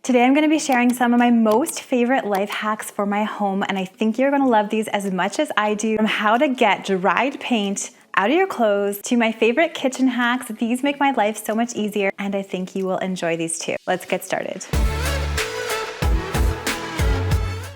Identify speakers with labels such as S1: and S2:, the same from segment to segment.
S1: Today I'm going to be sharing some of my most favorite life hacks for my home, and I think you're going to love these as much as I do. From how to get dried paint out of your clothes to my favorite kitchen hacks. These make my life so much easier, and I think you will enjoy these too. Let's get started.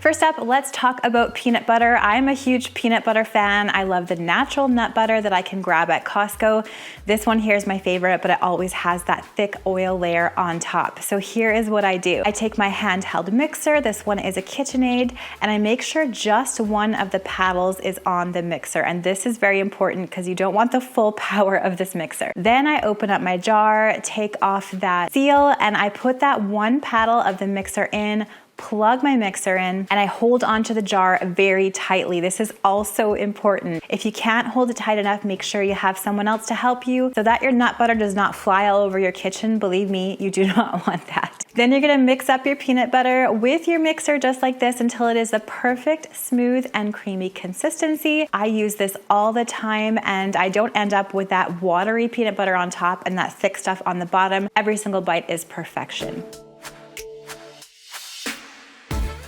S1: First up, let's talk about peanut butter. I'm a huge peanut butter fan. I love the natural nut butter that I can grab at Costco. This one here is my favorite, but it always has that thick oil layer on top. So here is what I do. I take my handheld mixer. This one is a KitchenAid, and I make sure just one of the paddles is on the mixer. And this is very important because you don't want the full power of this mixer. Then I open up my jar, take off that seal, and I put that one paddle of the mixer in, plug my mixer in, and I hold onto the jar very tightly. This is also important. If you can't hold it tight enough, make sure you have someone else to help you so that your nut butter does not fly all over your kitchen. Believe me, you do not want that. Then you're gonna mix up your peanut butter with your mixer just like this until it is the perfect, smooth, and creamy consistency. I use this all the time, and I don't end up with that watery peanut butter on top and that thick stuff on the bottom. Every single bite is perfection.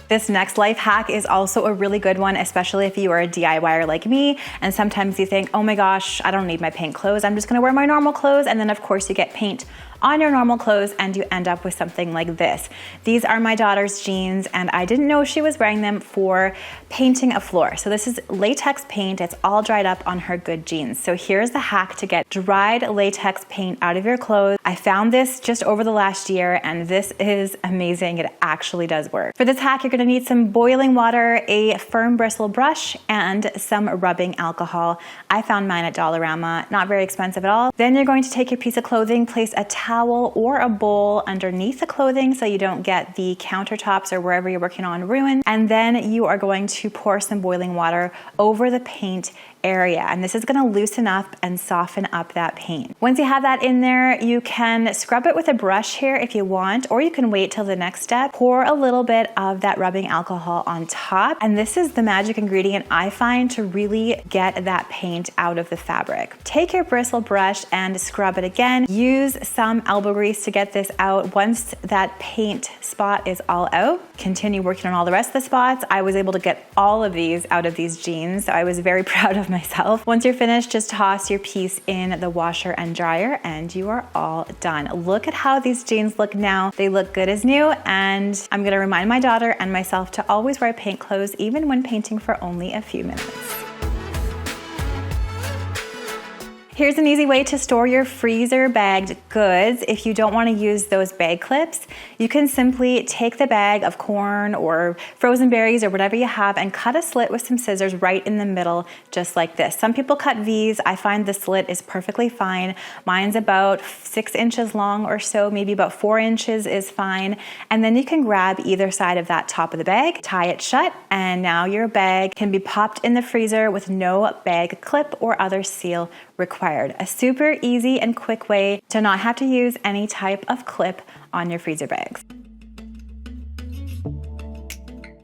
S1: This next life hack is also a really good one, especially if you are a DIYer like me, and sometimes you think, oh my gosh, I don't need my paint clothes. I'm just gonna wear my normal clothes, and then of course you get paint on your normal clothes and you end up with something like this. These are my daughter's jeans, and I didn't know she was wearing them for painting a floor. So this is latex paint. It's all dried up on her good jeans. So here's the hack to get dried latex paint out of your clothes. I found this just over the last year, and this is amazing. It actually does work. For this hack, you're gonna need some boiling water, a firm bristle brush, and some rubbing alcohol. I found mine at Dollarama, not very expensive at all. Then you're going to take your piece of clothing, place a towel or a bowl underneath the clothing so you don't get the countertops or wherever you're working on ruined. And then you are going to pour some boiling water over the paint area, and this is going to loosen up and soften up that paint. Once you have that in there, you can scrub it with a brush here if you want, or you can wait till the next step. Pour a little bit of that rubbing alcohol on top, and this is the magic ingredient I find to really get that paint out of the fabric. Take your bristle brush and scrub it again. Use some elbow grease to get this out. Once that paint spot is all out, continue working on all the rest of the spots. I was able to get all of these out of these jeans, so I was very proud of myself. Once you're finished, just toss your piece in the washer and dryer, and you are all done. Look at how these jeans look now. They look good as new, and I'm gonna remind my daughter and myself to always wear paint clothes, even when painting for only a few minutes. Here's an easy way to store your freezer bagged goods. If you don't want to use those bag clips, you can simply take the bag of corn or frozen berries or whatever you have and cut a slit with some scissors right in the middle, just like this. Some people cut V's. I find the slit is perfectly fine. Mine's about 6 inches long or so, maybe about 4 inches is fine. And then you can grab either side of that top of the bag, tie it shut, and now your bag can be popped in the freezer with no bag clip or other seal required. A super easy and quick way to not have to use any type of clip on your freezer bags.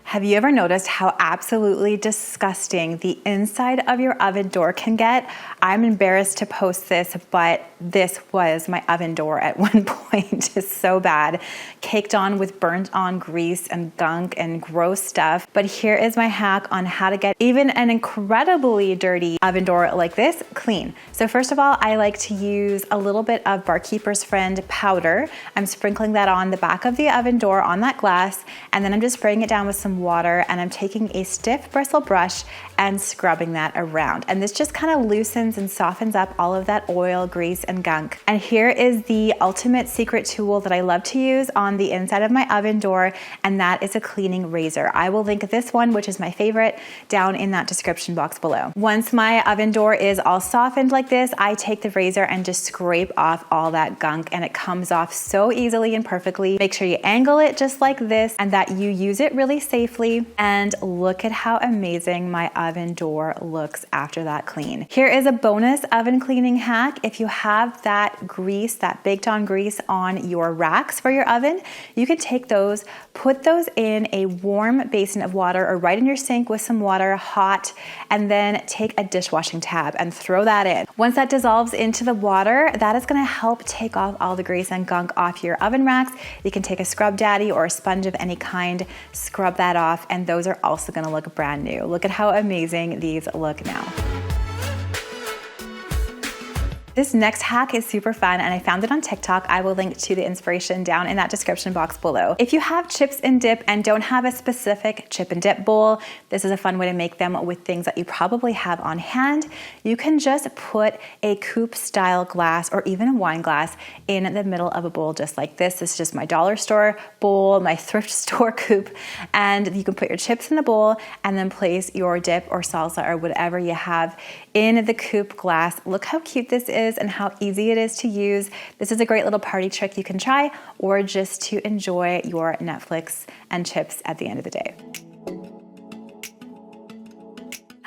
S1: Have you ever noticed how absolutely disgusting the inside of your oven door can get? I'm embarrassed to post this, but this was my oven door at one point. It's so bad. Caked on with burnt on grease and gunk and gross stuff. But here is my hack on how to get even an incredibly dirty oven door like this clean. So first of all, I like to use a little bit of Barkeeper's Friend powder. I'm sprinkling that on the back of the oven door on that glass, and then I'm just spraying it down with some water, and I'm taking a stiff bristle brush and scrubbing that around. And this just kind of loosens and softens up all of that oil, grease, and gunk. And here is the ultimate secret tool that I love to use on the inside of my oven door, and that is a cleaning razor. I will link this one, which is my favorite, down in that description box below. Once my oven door is all softened like this, I take the razor and just scrape off all that gunk, and it comes off so easily and perfectly. Make sure you angle it just like this and that you use it really safely. And look at how amazing my oven door looks after that clean. Here is a bonus oven cleaning hack. If you have have that grease, that baked on grease on your racks for your oven, you can take those, put those in a warm basin of water or right in your sink with some water, hot, and then take a dishwashing tab and throw that in. Once that dissolves into the water, that is gonna help take off all the grease and gunk off your oven racks. You can take a scrub daddy or a sponge of any kind, scrub that off, and those are also gonna look brand new. Look at how amazing these look now. This next hack is super fun and I found it on TikTok. I will link to the inspiration down in that description box below. If you have chips and dip and don't have a specific chip and dip bowl, this is a fun way to make them with things that you probably have on hand. You can just put a coupe style glass or even a wine glass in the middle of a bowl just like this. This is just my dollar store bowl, my thrift store coupe, and you can put your chips in the bowl and then place your dip or salsa or whatever you have in the coupe glass. Look how cute this is and how easy it is to use. This is a great little party trick you can try or just to enjoy your Netflix and chips at the end of the day.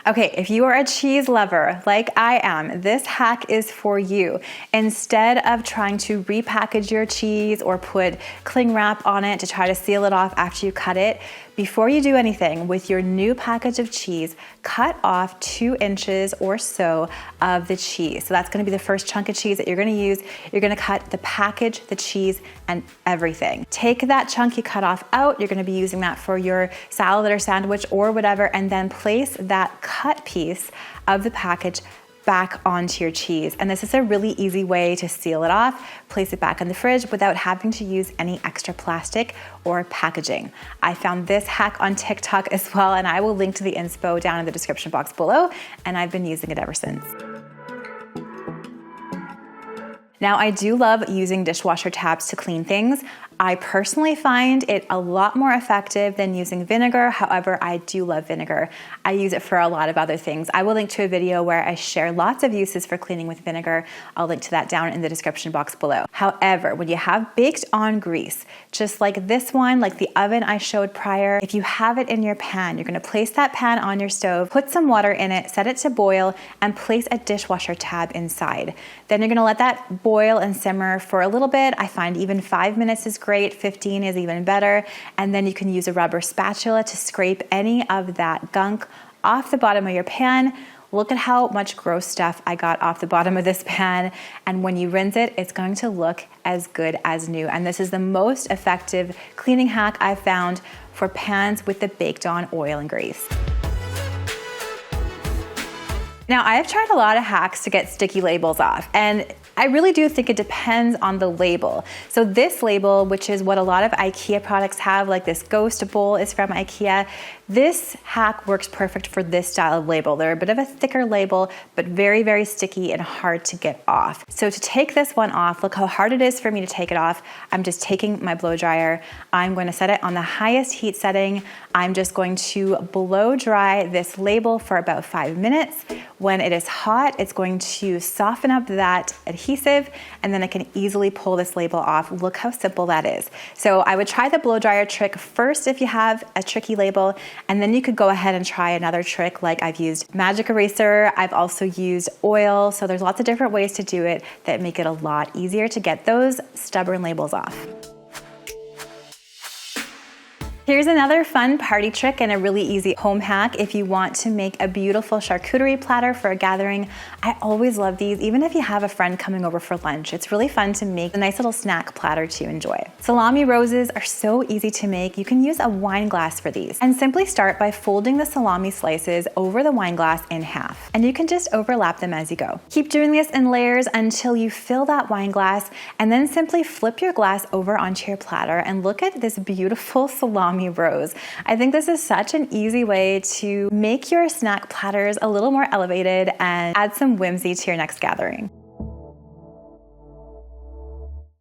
S1: Okay, if you are a cheese lover like I am, this hack is for you. Instead of trying to repackage your cheese or put cling wrap on it to try to seal it off after you cut it, before you do anything with your new package of cheese, cut off 2 inches or so of the cheese. So that's gonna be the first chunk of cheese that you're gonna use. You're gonna cut the package, the cheese, and everything. Take that chunk you cut off out. You're gonna be using that for your salad or sandwich or whatever, and then place that cut piece of the package back onto your cheese. And this is a really easy way to seal it off, place it back in the fridge without having to use any extra plastic or packaging. I found this hack on TikTok as well, and I will link to the inspo down in the description box below, and I've been using it ever since. Now, I do love using dishwasher tabs to clean things. I personally find it a lot more effective than using vinegar. However, I do love vinegar. I use it for a lot of other things. I will link to a video where I share lots of uses for cleaning with vinegar. I'll link to that down in the description box below. However, when you have baked on grease, just like this one, like the oven I showed prior, if you have it in your pan, you're gonna place that pan on your stove, put some water in it, set it to boil, and place a dishwasher tab inside. Then you're gonna let that boil and simmer for a little bit. I find even 5 minutes is great, 15 is even better. And then you can use a rubber spatula to scrape any of that gunk off the bottom of your pan. Look at how much gross stuff I got off the bottom of this pan. And when you rinse it, it's going to look as good as new. And this is the most effective cleaning hack I've found for pans with the baked on oil and grease. Now, I've tried a lot of hacks to get sticky labels off, and I really do think it depends on the label. So this label, which is what a lot of IKEA products have, like this ghost bowl is from IKEA, this hack works perfect for this style of label. They're a bit of a thicker label, but very, very sticky and hard to get off. So to take this one off, look how hard it is for me to take it off. I'm just taking my blow dryer. I'm going to set it on the highest heat setting. I'm just going to blow dry this label for about 5 minutes. When it is hot, it's going to soften up that adhesive, and then I can easily pull this label off. Look how simple that is. So I would try the blow dryer trick first if you have a tricky label, and then you could go ahead and try another trick, like I've used magic eraser. I've also used oil. So there's lots of different ways to do it that make it a lot easier to get those stubborn labels off. Here's another fun party trick and a really easy home hack if you want to make a beautiful charcuterie platter for a gathering. I always love these, even if you have a friend coming over for lunch. It's really fun to make a nice little snack platter to enjoy. Salami roses are so easy to make. You can use a wine glass for these, and simply start by folding the salami slices over the wine glass in half, and you can just overlap them as you go. Keep doing this in layers until you fill that wine glass, and then simply flip your glass over onto your platter and look at this beautiful salami rose. I think this is such an easy way to make your snack platters a little more elevated and add some whimsy to your next gathering.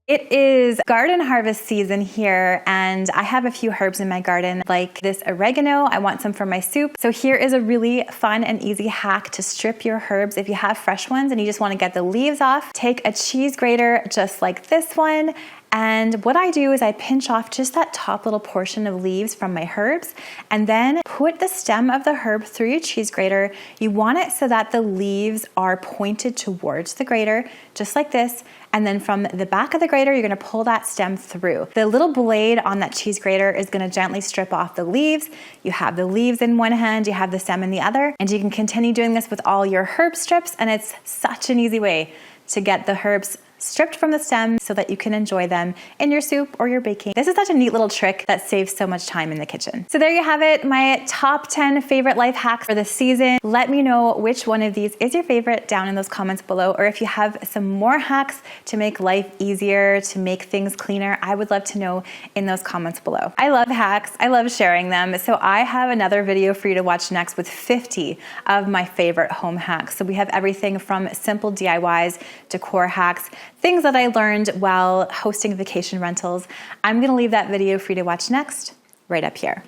S1: It is garden harvest season here, and I have a few herbs in my garden, like this oregano. I want some for my soup. So here is a really fun and easy hack to strip your herbs. If you have fresh ones and you just want to get the leaves off, take a cheese grater just like this one, And what I do is I pinch off just that top little portion of leaves from my herbs and then put the stem of the herb through your cheese grater. You want it so that the leaves are pointed towards the grater, just like this. And then from the back of the grater, you're gonna pull that stem through. The little blade on that cheese grater is gonna gently strip off the leaves. You have the leaves in one hand, you have the stem in the other, and you can continue doing this with all your herb strips, and it's such an easy way to get the herbs stripped from the stem so that you can enjoy them in your soup or your baking. This is such a neat little trick that saves so much time in the kitchen. So there you have it, my top 10 favorite life hacks for this season. Let me know which one of these is your favorite down in those comments below, or if you have some more hacks to make life easier, to make things cleaner, I would love to know in those comments below. I love hacks, I love sharing them, so I have another video for you to watch next with 50 of my favorite home hacks. So we have everything from simple DIYs, decor hacks, things that I learned while hosting vacation rentals. I'm gonna leave that video for you to watch next, right up here.